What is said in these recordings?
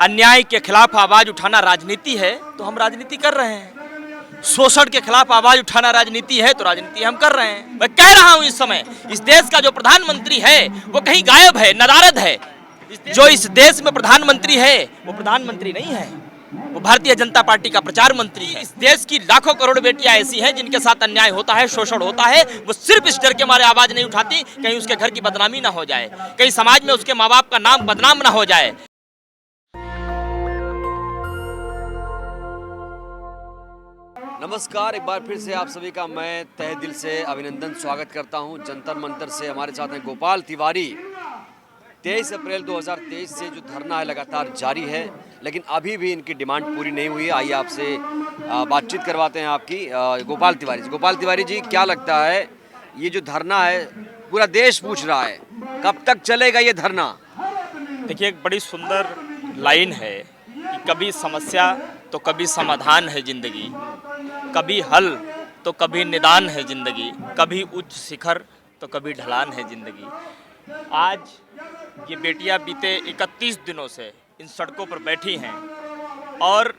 अन्याय के खिलाफ आवाज उठाना राजनीति है तो हम राजनीति कर रहे हैं। शोषण के खिलाफ आवाज उठाना राजनीति है तो राजनीति हम कर रहे हैं। मैं कह रहा हूं इस समय इस देश का जो प्रधानमंत्री है वो कहीं गायब है, नदारद है। जो इस देश में प्रधानमंत्री है वो प्रधानमंत्री नहीं है, वो भारतीय जनता पार्टी का प्रचार मंत्री है। इस देश की लाखों करोड़ बेटियां ऐसी हैं जिनके साथ अन्याय होता है, शोषण होता है। वो सिर्फ इस डर के मारे आवाज नहीं उठाती कहीं उसके घर की बदनामी ना हो जाए, कहीं समाज में उसके माँ बाप का नाम बदनाम ना हो जाए। नमस्कार, एक बार फिर से आप सभी का मैं तहे दिल से अभिनंदन स्वागत करता हूं। जंतर मंतर से हमारे साथ हैं गोपाल तिवारी। 23 अप्रैल 2023 से जो धरना है लगातार जारी है, लेकिन अभी भी इनकी डिमांड पूरी नहीं हुई है। आइए आपसे बातचीत करवाते हैं आपकी। गोपाल तिवारी जी, क्या लगता है ये जो धरना है पूरा देश पूछ रहा है, कब तक चलेगा ये धरना? देखिए, एक बड़ी सुंदर लाइन है कि कभी समस्या तो कभी समाधान है जिंदगी, कभी हल तो कभी निदान है जिंदगी, कभी उच्च शिखर तो कभी ढलान है जिंदगी। आज ये बेटियां बीते 31 दिनों से इन सड़कों पर बैठी हैं और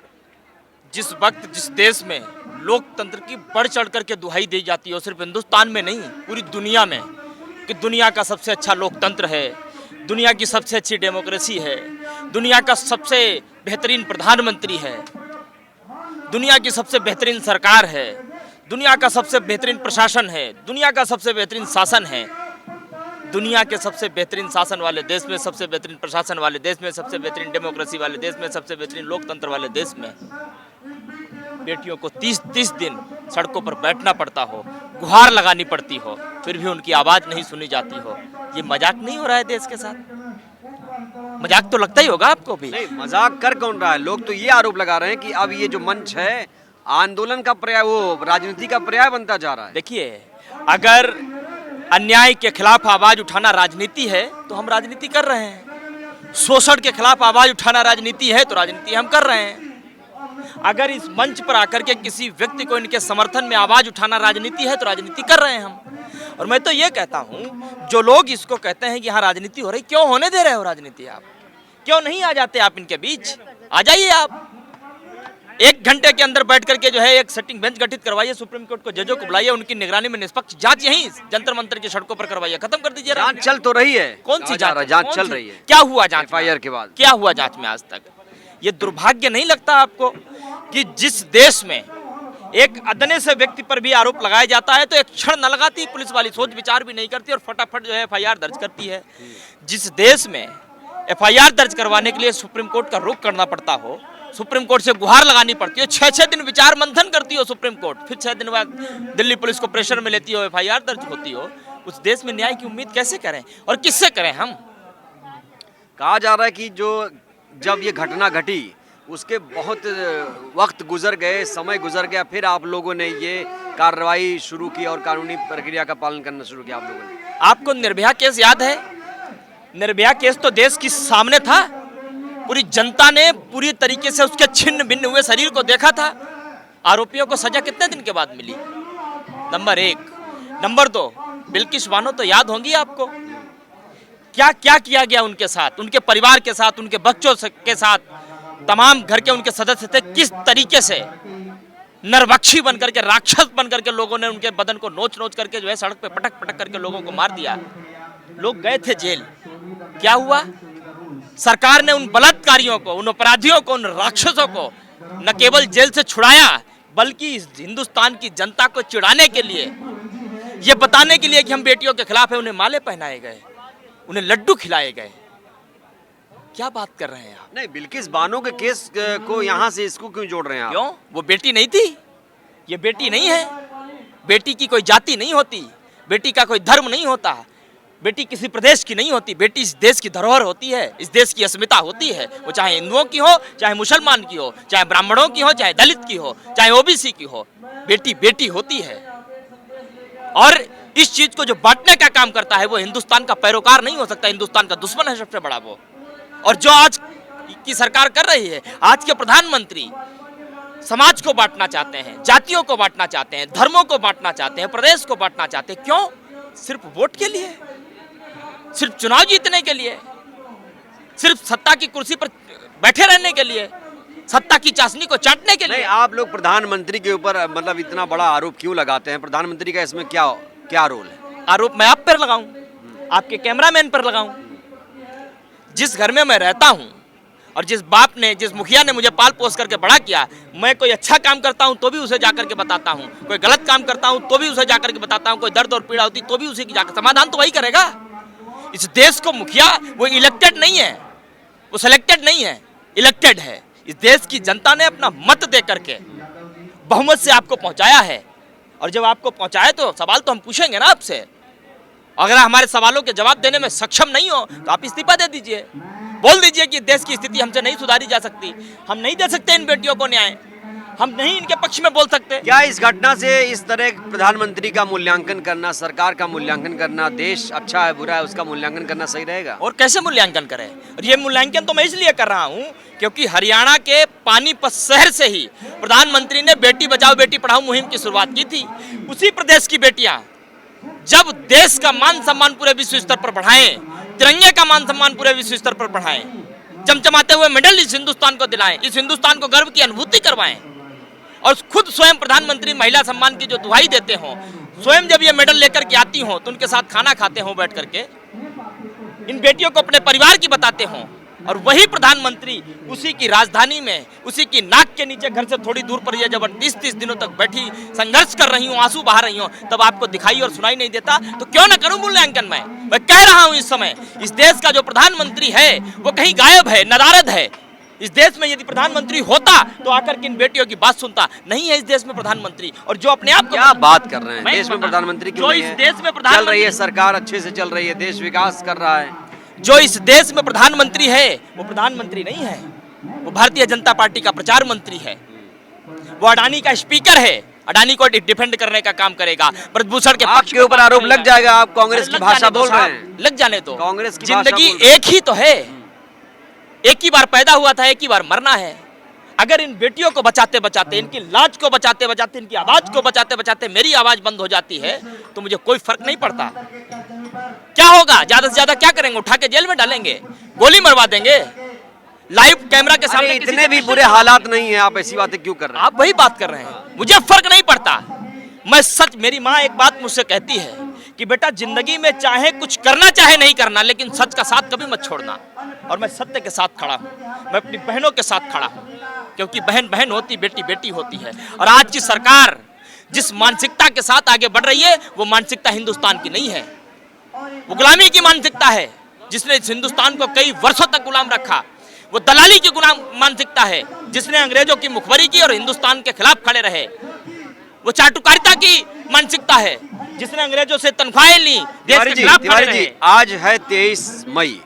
जिस वक्त जिस देश में लोकतंत्र की बढ़ चढ़ करके दुहाई दी जाती है, और सिर्फ हिंदुस्तान में नहीं पूरी दुनिया में, कि दुनिया का सबसे अच्छा लोकतंत्र है, दुनिया की सबसे अच्छी डेमोक्रेसी है, दुनिया का सबसे बेहतरीन प्रधानमंत्री है, दुनिया की सबसे बेहतरीन सरकार है, दुनिया का सबसे बेहतरीन प्रशासन है, दुनिया का सबसे बेहतरीन शासन है। दुनिया के सबसे बेहतरीन शासन वाले देश में, सबसे बेहतरीन प्रशासन वाले देश में, सबसे बेहतरीन डेमोक्रेसी वाले देश में, सबसे बेहतरीन लोकतंत्र वाले देश में बेटियों को 30 दिन सड़कों पर बैठना पड़ता हो, गुहार लगानी पड़ती हो, फिर भी उनकी आवाज़ नहीं सुनी जाती हो। ये मजाक नहीं हो रहा है देश के साथ? मजाक तो लगता ही होगा आपको भी। नहीं, मजाक कर कौन रहा है? लोग तो ये आरोप लगा रहे हैं कि अब ये जो मंच है आंदोलन का पर्याय, वो राजनीति का पर्याय बनता जा रहा है। देखिए, अगर अन्याय के खिलाफ आवाज उठाना राजनीति है तो हम राजनीति कर रहे हैं। शोषण के खिलाफ आवाज उठाना राजनीति है तो राजनीति हम कर रहे हैं। अगर इस मंच पर आकर के किसी व्यक्ति को इनके समर्थन में आवाज उठाना राजनीति है तो राजनीति कर रहे हैं हम। और मैं तो ये कहता हूं, जो लोग इसको कहते हैं कि यहाँ राजनीति हो रही, क्यों होने दे रहे हो राजनीति? आप क्यों नहीं आ जाते? आप इनके बीच आ जाइए। आप 1 घंटे के अंदर बैठ करके जो है एक सिटिंग बेंच गठित करवाइए, सुप्रीम कोर्ट को जजों को बुलाइए, उनकी निगरानी में निष्पक्ष जांच यहीं जंतर मंतर की सड़कों पर करवाइए, खत्म कर दीजिए। जांच चल तो रही है। कौन सी जांच? जांच चल रही है। क्या हुआ जांच? FIR के बाद क्या हुआ जांच में आज तक? ये दुर्भाग्य नहीं लगता आपको कि जिस देश में एक अदने से व्यक्ति पर भी आरोप लगाया जाता है तो एक क्षण न लगाती पुलिस वाली, सोच विचार भी नहीं करती और फटाफट जो है FIR दर्ज करती है। जिस देश में FIR दर्ज करवाने के लिए सुप्रीम कोर्ट का रुख करना पड़ता हो, सुप्रीम कोर्ट से गुहार लगानी पड़ती है, 6 दिन विचार मंथन करती हो सुप्रीम कोर्ट, फिर 6 दिन बाद दिल्ली पुलिस को प्रेशर में लेती हो, FIR दर्ज होती हो, उस देश में न्याय की उम्मीद कैसे करें और किससे करें? हम कहा जा रहा है कि जब ये घटना घटी उसके बहुत वक्त गुजर गए, समय गुजर गया, फिर आप लोगों ने ये कार्रवाई शुरू की और कानूनी प्रक्रिया का पालन करना शुरू किया आप लोगों ने। आपको निर्भया केस याद है? निर्भया केस तो देश के सामने था, पूरी जनता ने पूरी तरीके से उसके छिन्न भिन्न हुए शरीर को देखा था। आरोपियों को सजा कितने दिन के बाद मिली? नंबर 1। नंबर 2, बिल्किस बानो तो याद होंगी आपको, क्या क्या किया गया उनके साथ, उनके परिवार के साथ, उनके बच्चों के साथ, तमाम घर के उनके सदस्य थे, किस तरीके से नरभक्षी बन करके, राक्षस बन करके लोगों ने उनके बदन को नोच नोच करके जो है सड़क पे पटक पटक करके लोगों को मार दिया। लोग गए थे जेल। क्या हुआ? सरकार ने उन बलात्कारियों को, उन अपराधियों को, उन राक्षसों को न केवल जेल से छुड़ाया, बल्कि हिंदुस्तान की जनता को चिढ़ाने के लिए, ये बताने के लिए कि हम बेटियों के खिलाफ है, उन्हें माले पहनाए गए, उन्हें लड्डू खिलाए गए। क्या बात कर रहे हैं आप? नहीं, बिल्किस बानो के केस को यहाँ से इसको क्यों जोड़ रहे हैं आप? क्यों? वो बेटी नहीं थी? ये बेटी नहीं है। बेटी की कोई जाति नहीं होती, बेटी का कोई धर्म नहीं होता, बेटी किसी प्रदेश की नहीं होती, बेटी इस देश की धरोहर होती है, इस देश की अस्मिता होती है। वो चाहे हिंदुओं की हो, चाहे मुसलमान की हो, चाहे ब्राह्मणों की हो, चाहे दलित की हो, चाहे OBC की हो, बेटी बेटी होती है। और इस चीज को जो बांटने का काम करता है वो हिंदुस्तान का पैरोकार नहीं हो सकता, हिंदुस्तान का दुश्मन है सबसे बड़ा वो। और जो आज की सरकार कर रही है, आज के प्रधानमंत्री समाज को बांटना चाहते हैं, जातियों को बांटना चाहते हैं, धर्मों को बांटना चाहते हैं, प्रदेश को बांटना चाहते हैं। क्यों? सिर्फ वोट के लिए, सिर्फ चुनाव जीतने के लिए, सिर्फ सत्ता की कुर्सी पर बैठे रहने करने के लिए, सत्ता की चाशनी को चाटने के नहीं, लिए। आप लोग प्रधानमंत्री के ऊपर मतलब इतना बड़ा आरोप क्यों लगाते हैं? प्रधानमंत्री का इसमें क्या क्या रोल है? आरोप मैं आप पर लगाऊं, आपके कैमरामैन पर लगाऊं? जिस घर में मैं रहता हूं और जिस बाप ने, जिस मुखिया ने मुझे पाल पोस करके बड़ा किया, मैं कोई अच्छा काम करता हूं तो भी उसे जाकर के बताता हूं, कोई गलत काम करता हूं तो भी उसे जाकर के बताता हूं, कोई दर्द और पीड़ा होती तो भी उसे जाकर समाधान तो वही करेगा। इस देश को मुखिया वो इलेक्टेड नहीं है, वो सिलेक्टेड नहीं है, इलेक्टेड है। इस देश की जनता ने अपना मत दे करके बहुमत से आपको पहुंचाया है, और जब आपको पहुंचाए तो सवाल तो हम पूछेंगे ना आपसे। अगर हमारे सवालों के जवाब देने में सक्षम नहीं हो तो आप इस्तीफा दे दीजिए, बोल दीजिए कि देश की स्थिति हमसे नहीं सुधारी जा सकती, हम नहीं दे सकते इन बेटियों को न्याय, हम नहीं इनके पक्ष में बोल सकते। क्या इस घटना से इस तरह प्रधानमंत्री का मूल्यांकन करना, सरकार का मूल्यांकन करना, देश अच्छा है बुरा है उसका मूल्यांकन करना सही रहेगा? और कैसे मूल्यांकन करें? और ये मूल्यांकन तो मैं इसलिए कर रहा हूँ क्योंकि हरियाणा के पानीपत शहर से ही प्रधानमंत्री ने बेटी बचाओ बेटी पढ़ाओ मुहिम की शुरुआत की थी। उसी प्रदेश की बेटियां जब देश का मान सम्मान पूरे विश्व स्तर पर बढ़ाएं, तिरंगे का मान सम्मान पूरे विश्व स्तर पर बढ़ाएं, चमचमाते हुए मेडल इस हिंदुस्तान को दिलाएं, इस हिंदुस्तान को गर्व की अनुभूति करवाएं, और खुद स्वयं प्रधानमंत्री महिला सम्मान की जो दुहाई देते हो, स्वयं जब ये मेडल लेकर के आती हो तो उनके साथ खाना खाते हो बैठ करके, इन बेटियों को अपने परिवार की बताते हो, और वही प्रधानमंत्री उसी की राजधानी में, उसी की नाक के नीचे घर से थोड़ी दूर पर ये जब 30-30 दिनों तक बैठी संघर्ष कर रही हूँ, आंसू बहा रही हूँ, तब आपको दिखाई और सुनाई नहीं देता? तो क्यों ना करूं मूल्यांकन? मैं कह रहा हूं इस समय इस देश का जो प्रधानमंत्री है वो कहीं गायब है, नदारद है। इस देश में यदि प्रधानमंत्री होता तो आकर के इन बेटियों की बात सुनता। नहीं है इस देश में प्रधानमंत्री, और जो अपने आप क्या बात कर रहे हैं? मैं देश में प्रधानमंत्री क्यों जो नहीं इस है? देश में चल रही प्रधानमंत्री है सरकार, अच्छे से चल रही है, देश विकास कर रहा है। जो इस देश में प्रधानमंत्री है वो प्रधानमंत्री नहीं है, वो भारतीय जनता पार्टी का प्रचार मंत्री है, वो अडानी का स्पीकर है, अडानी को डिफेंड करने का काम करेगा, ब्रजभूषण के पक्ष आपके ऊपर आरोप लग जाएगा, आप कांग्रेस की भाषा बोल रहे हैं। लग जाने दो, कांग्रेस की जिंदगी भाषा बोल एक ही तो है, एक ही बार पैदा हुआ था, एक ही बार मरना है। अगर इन बेटियों को बचाते बचाते, इनकी लाज को बचाते बचाते, इनकी आवाज को बचाते बचाते मेरी आवाज बंद हो जाती है तो मुझे कोई फर्क नहीं पड़ता। क्या होगा? ज्यादा से ज्यादा क्या करेंगे? उठा के जेल में डालेंगे, गोली मरवा देंगे, लाइव कैमरा के सामने। इतने भी बुरे हालात नहीं है, आप ऐसी बातें क्यों कर रहे हैं? आप वही बात कर रहे हैं, मुझे फर्क नहीं पड़ता। मैं सच, मेरी माँ एक बात मुझसे कहती है कि बेटा जिंदगी में चाहे कुछ करना चाहे नहीं करना, लेकिन सच का साथ कभी मत छोड़ना। और मैं सत्य के साथ खड़ा हूँ, मैं अपनी बहनों के साथ खड़ा हूँ, क्योंकि बहन बहन होती, बेटी बेटी होती है। और आज की सरकार जिस मानसिकता के साथ आगे बढ़ रही है वो मानसिकता हिंदुस्तान की नहीं है, वो गुलामी की मानसिकता है, जिसने इस हिंदुस्तान को कई वर्षों तक गुलाम रखा। वो दलाली की गुलाम मानसिकता है, जिसने अंग्रेजों की मुखबरी की और हिंदुस्तान के खिलाफ खड़े रहे। वो चाटुकारिता की मानसिकता है, जिसने अंग्रेजों से तनख्वाहें ली, देश के खिलाफ खड़े रहे। आज है 23 मई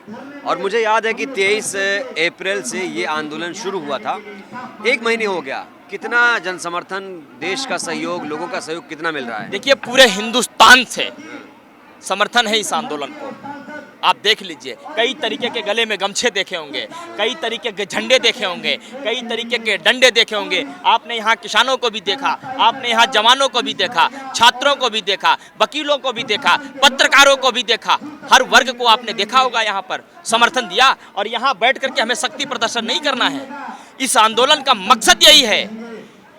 और मुझे याद है कि 23 अप्रैल से ये आंदोलन शुरू हुआ था। 1 महीने हो गया, कितना जन समर्थन, देश का सहयोग, लोगों का सहयोग कितना मिल रहा है? देखिए पूरे हिंदुस्तान से समर्थन है इस आंदोलन को। आप देख लीजिए, कई तरीके के गले में गमछे देखे होंगे, कई तरीके के झंडे देखे होंगे, कई तरीके के डंडे देखे होंगे। आपने यहाँ किसानों को भी देखा, आपने यहाँ जवानों को भी देखा, छात्रों को भी देखा, वकीलों को भी देखा, पत्रकारों को भी देखा, हर वर्ग को आपने देखा होगा यहाँ पर समर्थन दिया। और यहाँ बैठ करके हमें शक्ति प्रदर्शन नहीं करना है। इस आंदोलन का मकसद यही है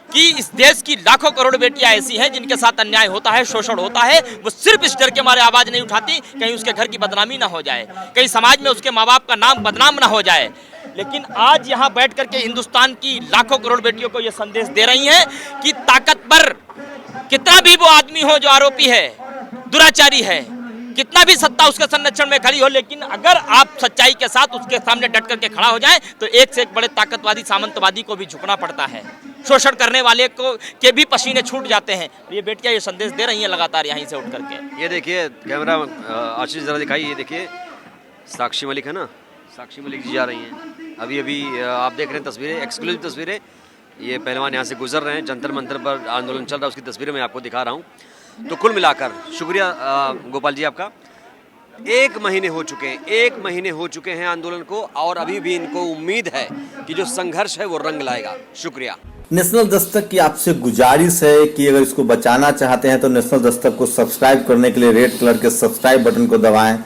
कि इस देश की लाखों करोड़ बेटियां ऐसी हैं जिनके साथ अन्याय होता है, शोषण होता है, वो सिर्फ इस डर के मारे आवाज नहीं उठाती कहीं उसके घर की बदनामी ना हो जाए, कहीं समाज में उसके माँ बाप का नाम बदनाम ना हो जाए। लेकिन आज यहाँ बैठ करके हिंदुस्तान की लाखों करोड़ बेटियों को ये संदेश दे रही हैं कि ताकतवर कितना भी वो आदमी हो जो आरोपी है, दुराचारी है, कितना भी सत्ता उसके संरक्षण में खड़ी हो, लेकिन अगर आप सच्चाई के साथ उसके सामने डट करके खड़ा हो जाए तो एक से एक बड़े ताकतवादी सामंतवादी को भी झुकना पड़ता है। शोषण करने वाले को के भी पसीने छूट जाते हैं। ये बेटियां ये संदेश दे रही हैं लगातार यहीं से उठ करके। ये देखिए कैमरा आशीष जरा दिखाइए, ये देखिए साक्षी मलिक है ना, साक्षी मलिक जी जा रही हैं। अभी अभी आप देख रहे हैं तस्वीरें, एक्सक्लूसिव तस्वीरें। ये पहलवान यहाँ से गुजर रहे हैं, जंतर मंतर पर आंदोलन चल रहा है, उसकी तस्वीरें मैं आपको दिखा रहा हूँ। तो कुल मिलाकर शुक्रिया गोपाल जी आपका। 1 महीने हो चुके हैं, 1 महीने हो चुके हैं आंदोलन को, और अभी भी इनको उम्मीद है कि जो संघर्ष है वो रंग लाएगा। शुक्रिया। नेशनल दस्तक की आपसे गुजारिश है कि अगर इसको बचाना चाहते हैं तो नेशनल दस्तक को सब्सक्राइब करने के लिए रेड कलर के सब्सक्राइब बटन को दबाएं,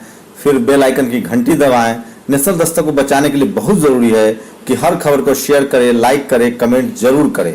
फिर बेल आइकन की घंटी दबाएं। नेशनल दस्तक को बचाने के लिए बहुत जरूरी है कि हर खबर को शेयर करें, लाइक करें, कमेंट जरूर करें।